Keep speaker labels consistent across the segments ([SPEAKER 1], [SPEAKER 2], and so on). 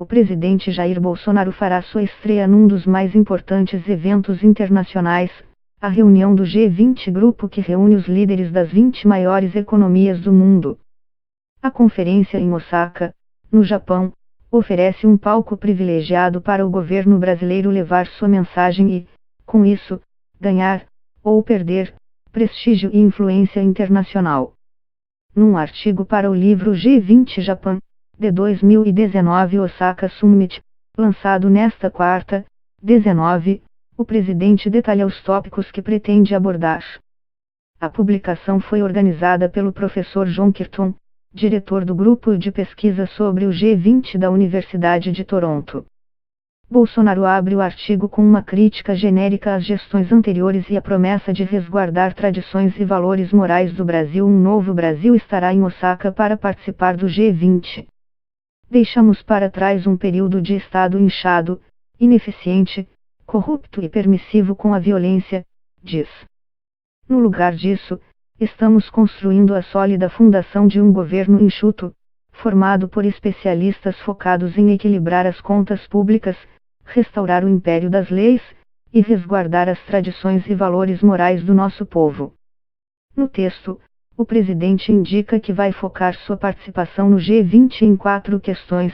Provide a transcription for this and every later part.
[SPEAKER 1] o presidente Jair Bolsonaro fará sua estreia num dos mais importantes eventos internacionais, a reunião do G20, grupo que reúne os líderes das 20 maiores economias do mundo. A conferência em Osaka, no Japão, oferece um palco privilegiado para o governo brasileiro levar sua mensagem e, com isso, ganhar, ou perder, prestígio e influência internacional. Num artigo para o livro G20 Japan, de 2019 Osaka Summit, lançado nesta quarta, 19, o presidente detalha os tópicos que pretende abordar. A publicação foi organizada pelo professor John Kirton, diretor do grupo de pesquisa sobre o G20 da Universidade de Toronto. Bolsonaro abre o artigo com uma crítica genérica às gestões anteriores e a promessa de resguardar tradições e valores morais do Brasil. Um novo Brasil estará em Osaka para participar do G20. Deixamos para trás um período de Estado inchado, ineficiente, corrupto e permissivo com a violência, diz. No lugar disso, estamos construindo a sólida fundação de um governo enxuto, formado por especialistas focados em equilibrar as contas públicas, restaurar o império das leis, e resguardar as tradições e valores morais do nosso povo. No texto, o presidente indica que vai focar sua participação no G20 em 4 questões: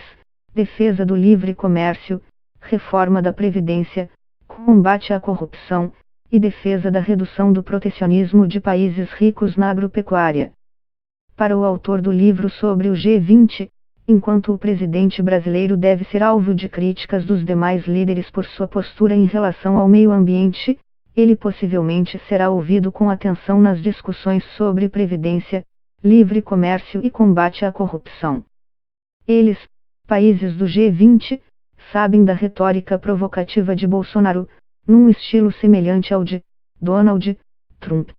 [SPEAKER 1] defesa do livre comércio, reforma da Previdência, combate à corrupção, e defesa da redução do protecionismo de países ricos na agropecuária. Para o autor do livro sobre o G20, enquanto o presidente brasileiro deve ser alvo de críticas dos demais líderes por sua postura em relação ao meio ambiente, ele possivelmente será ouvido com atenção nas discussões sobre previdência, livre comércio e combate à corrupção. Eles, países do G20, sabem da retórica provocativa de Bolsonaro, num estilo semelhante ao de Donald Trump.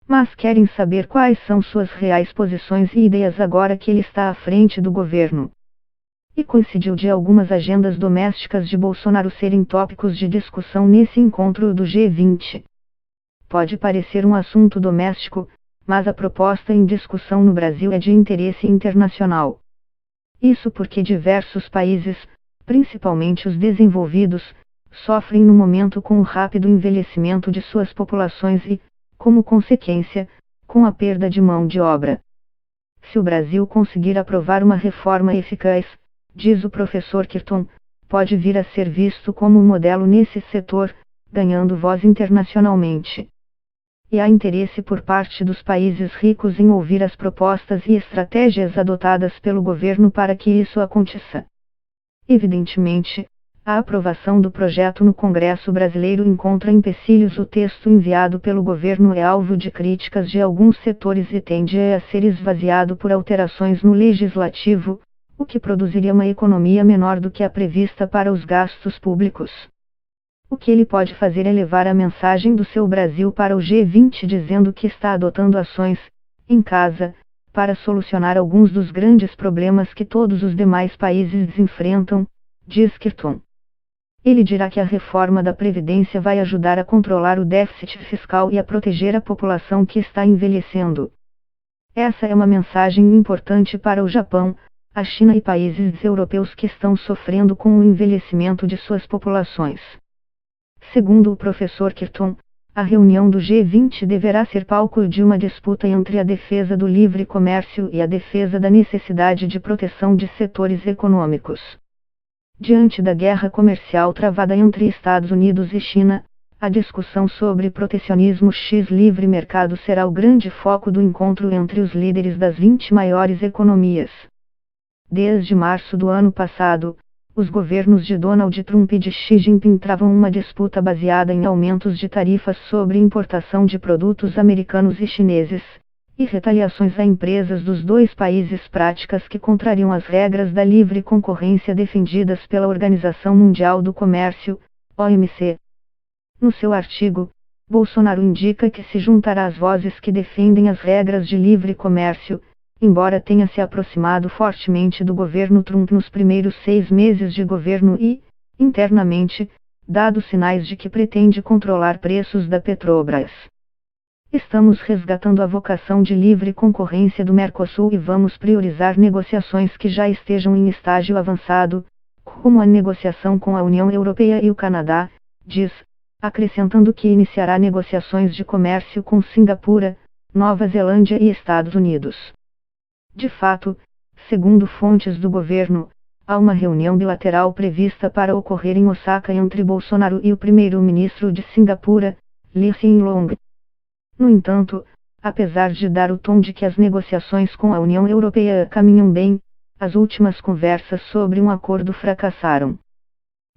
[SPEAKER 1] Mas querem saber quais são suas reais posições e ideias agora que ele está à frente do governo. E coincidiu de algumas agendas domésticas de Bolsonaro serem tópicos de discussão nesse encontro do G20. Pode parecer um assunto doméstico, mas a proposta em discussão no Brasil é de interesse internacional. Isso porque diversos países, principalmente os desenvolvidos, sofrem no momento com o rápido envelhecimento de suas populações e, como consequência, com a perda de mão de obra. Se o Brasil conseguir aprovar uma reforma eficaz, diz o professor Kirton, pode vir a ser visto como um modelo nesse setor, ganhando voz internacionalmente. E há interesse por parte dos países ricos em ouvir as propostas e estratégias adotadas pelo governo para que isso aconteça. Evidentemente, a aprovação do projeto no Congresso brasileiro encontra empecilhos. O texto enviado pelo governo é alvo de críticas de alguns setores e tende a ser esvaziado por alterações no legislativo, o que produziria uma economia menor do que a prevista para os gastos públicos. O que ele pode fazer é levar a mensagem do seu Brasil para o G20 dizendo que está adotando ações, em casa, para solucionar alguns dos grandes problemas que todos os demais países enfrentam, diz Kirton. Ele dirá que a reforma da Previdência vai ajudar a controlar o déficit fiscal e a proteger a população que está envelhecendo. Essa é uma mensagem importante para o Japão, a China e países europeus que estão sofrendo com o envelhecimento de suas populações. Segundo o professor Kirton, a reunião do G20 deverá ser palco de uma disputa entre a defesa do livre comércio e a defesa da necessidade de proteção de setores econômicos. Diante da guerra comercial travada entre Estados Unidos e China, a discussão sobre protecionismo x livre mercado será o grande foco do encontro entre os líderes das 20 maiores economias. Desde março do ano passado, os governos de Donald Trump e de Xi Jinping travam uma disputa baseada em aumentos de tarifas sobre importação de produtos americanos e chineses, e retaliações a empresas dos dois países, práticas que contrariam as regras da livre concorrência defendidas pela Organização Mundial do Comércio, OMC. No seu artigo, Bolsonaro indica que se juntará às vozes que defendem as regras de livre comércio, embora tenha se aproximado fortemente do governo Trump nos primeiros 6 meses de governo e, internamente, dado sinais de que pretende controlar preços da Petrobras. Estamos resgatando a vocação de livre concorrência do Mercosul e vamos priorizar negociações que já estejam em estágio avançado, como a negociação com a União Europeia e o Canadá, diz, acrescentando que iniciará negociações de comércio com Singapura, Nova Zelândia e Estados Unidos. De fato, segundo fontes do governo, há uma reunião bilateral prevista para ocorrer em Osaka entre Bolsonaro e o primeiro-ministro de Singapura, Lee Hsien Loong. No entanto, apesar de dar o tom de que as negociações com a União Europeia caminham bem, as últimas conversas sobre um acordo fracassaram.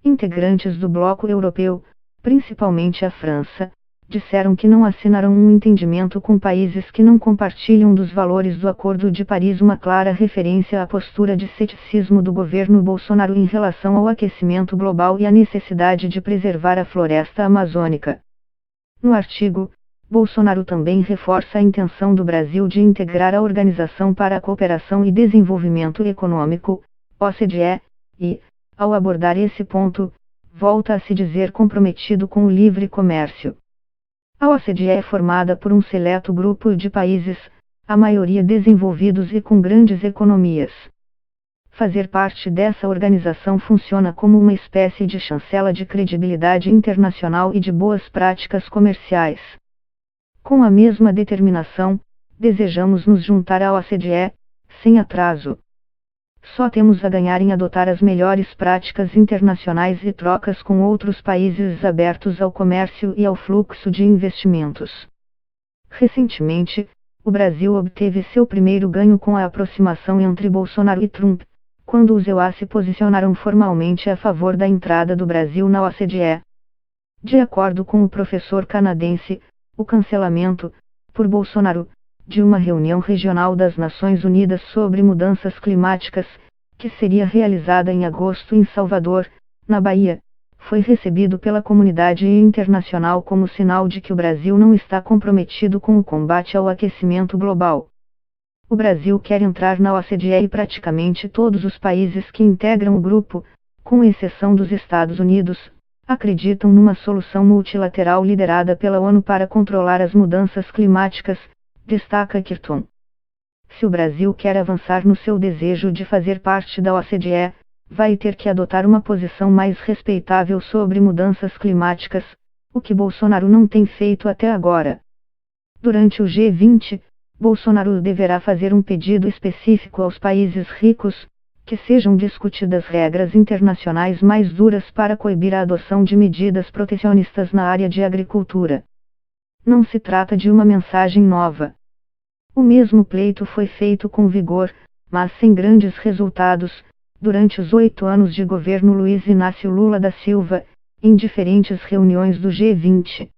[SPEAKER 1] Integrantes do bloco europeu, principalmente a França, disseram que não assinarão um entendimento com países que não compartilham dos valores do Acordo de Paris, uma clara referência à postura de ceticismo do governo Bolsonaro em relação ao aquecimento global e à necessidade de preservar a floresta amazônica. No artigo, Bolsonaro também reforça a intenção do Brasil de integrar a Organização para a Cooperação e Desenvolvimento Econômico, OCDE, e, ao abordar esse ponto, volta a se dizer comprometido com o livre comércio. A OCDE é formada por um seleto grupo de países, a maioria desenvolvidos e com grandes economias. Fazer parte dessa organização funciona como uma espécie de chancela de credibilidade internacional e de boas práticas comerciais. Com a mesma determinação, desejamos nos juntar à OCDE, sem atraso. Só temos a ganhar em adotar as melhores práticas internacionais e trocas com outros países abertos ao comércio e ao fluxo de investimentos. Recentemente, o Brasil obteve seu primeiro ganho com a aproximação entre Bolsonaro e Trump, quando os EUA se posicionaram formalmente a favor da entrada do Brasil na OCDE. De acordo com o professor canadense, o cancelamento, por Bolsonaro, de uma reunião regional das Nações Unidas sobre mudanças climáticas, que seria realizada em agosto em Salvador, na Bahia, foi recebido pela comunidade internacional como sinal de que o Brasil não está comprometido com o combate ao aquecimento global. O Brasil quer entrar na OCDE e praticamente todos os países que integram o grupo, com exceção dos Estados Unidos, acreditam numa solução multilateral liderada pela ONU para controlar as mudanças climáticas, destaca Kirton. Se o Brasil quer avançar no seu desejo de fazer parte da OCDE, vai ter que adotar uma posição mais respeitável sobre mudanças climáticas, o que Bolsonaro não tem feito até agora. Durante o G20, Bolsonaro deverá fazer um pedido específico aos países ricos, que sejam discutidas regras internacionais mais duras para coibir a adoção de medidas protecionistas na área de agricultura. Não se trata de uma mensagem nova. O mesmo pleito foi feito com vigor, mas sem grandes resultados, durante os 8 anos de governo Luiz Inácio Lula da Silva, em diferentes reuniões do G20.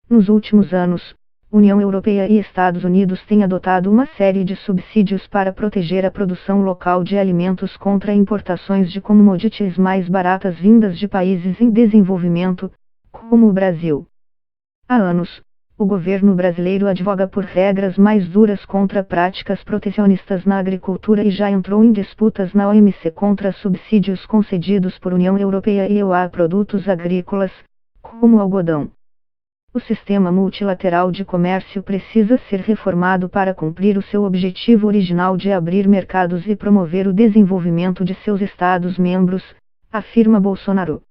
[SPEAKER 1] Nos últimos anos, União Europeia e Estados Unidos têm adotado uma série de subsídios para proteger a produção local de alimentos contra importações de commodities mais baratas vindas de países em desenvolvimento, como o Brasil. Há anos, o governo brasileiro advoga por regras mais duras contra práticas protecionistas na agricultura e já entrou em disputas na OMC contra subsídios concedidos por União Europeia e EUA a produtos agrícolas, como algodão. O sistema multilateral de comércio precisa ser reformado para cumprir o seu objetivo original de abrir mercados e promover o desenvolvimento de seus Estados-membros, afirma Bolsonaro.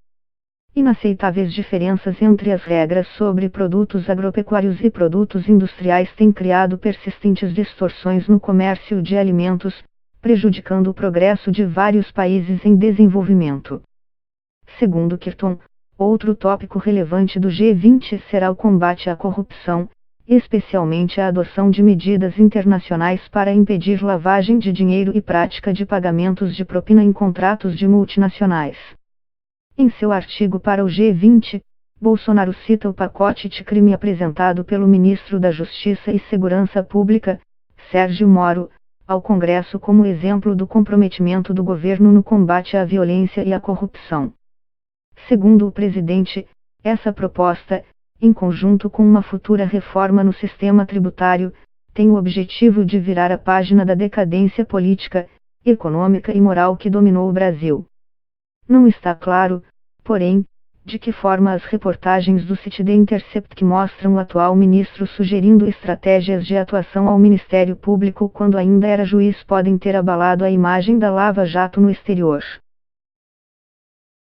[SPEAKER 1] Inaceitáveis diferenças entre as regras sobre produtos agropecuários e produtos industriais têm criado persistentes distorções no comércio de alimentos, prejudicando o progresso de vários países em desenvolvimento. Segundo Kirton, outro tópico relevante do G20 será o combate à corrupção, especialmente a adoção de medidas internacionais para impedir lavagem de dinheiro e prática de pagamentos de propina em contratos de multinacionais. Em seu artigo para o G20, Bolsonaro cita o pacote anticrime apresentado pelo ministro da Justiça e Segurança Pública, Sérgio Moro, ao Congresso como exemplo do comprometimento do governo no combate à violência e à corrupção. Segundo o presidente, essa proposta, em conjunto com uma futura reforma no sistema tributário, tem o objetivo de virar a página da decadência política, econômica e moral que dominou o Brasil. Não está claro, porém, de que forma as reportagens do site The Intercept mostram o atual ministro sugerindo estratégias de atuação ao Ministério Público quando ainda era juiz podem ter abalado a imagem da Lava Jato no exterior.